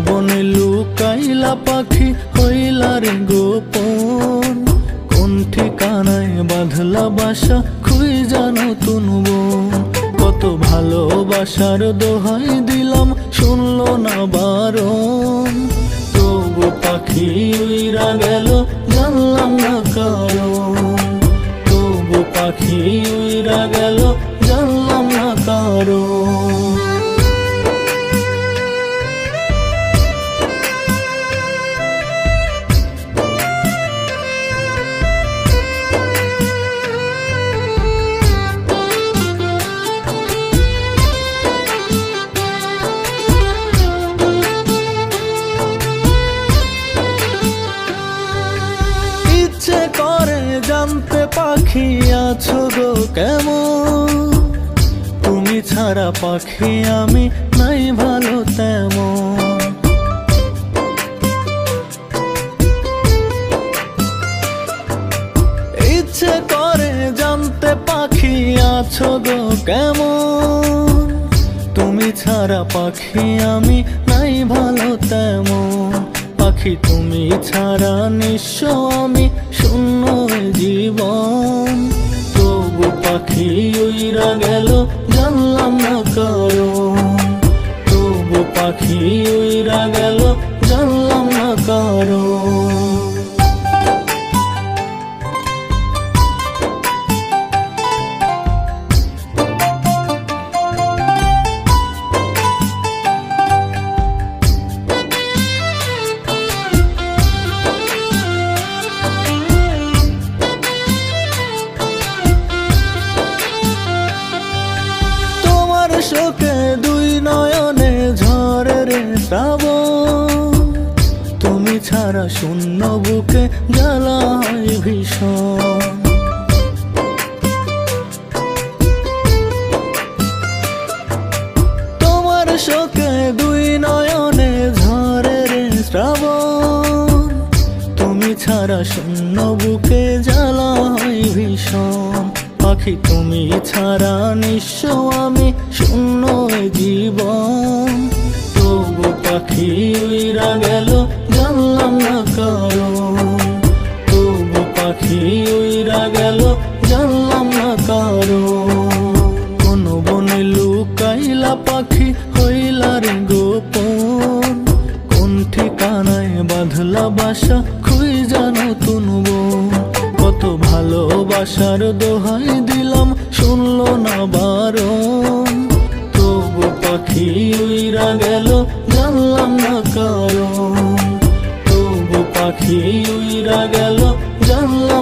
বনে লুকাইলা পাখি হইলা রে গোপন, কোন ঠিকানায় বাঁধলা বাসা খুঁজা নতুন বন। কত ভালোবাসার দোহাই দিলাম শুনলো না বারণ, তবু পাখি উইরা গেল জানলাম না কারণ। তবু পাখি উইরা গেল জানলাম না কারণ। ইচ্ছে করে জানতে পাখি আছো গো কেমন, তুমি ছাড়া পাখি আমি নাই ভালো তেমন। ইচ্ছে করে জানতে পাখি আছো গো কেমন, তুমি ছাড়া পাখি আমি নাই ভালো তেমন। পাখি তুমি ছাড়া নিঃস্ব আমি শূন্য জীবন, তবু পাখি উইরা গেল জানলাম না কারণ। তবু পাখি উইরা গেল জানলাম না কারণ। শোকে দুই নয়নে ঝরে রে শ্রাবণ, তুমি ছাড়া শূন্য বুকে জ্বালা হয় ভীষণ। তোমার শোকে দুই নয়নে ঝরে রে শ্রাবণ, তুমি ছাড়া শূন্য বুকে জ্বালা হয় ভীষণ। পাখি তুমি ছাড়া নিঃস্ব আমি শূন্য জীবন, তবু পাখি উইরা গেল জানলাম না কারণ। তবু পাখি উইরা গেল জানলাম না কারণ। কোন বনে লুকাইলা পাখি হইলা রে গোপন, কোন ঠিকানায় বাঁধলা বাসা খুঁজা নতুন বন। কত ভালোবাসার দোহাই দিলাম শুনলো না বারণ, তবু পাখি উইরা গেল জানলাম না কারণ। তবু পাখি উইরা গেল জানলাম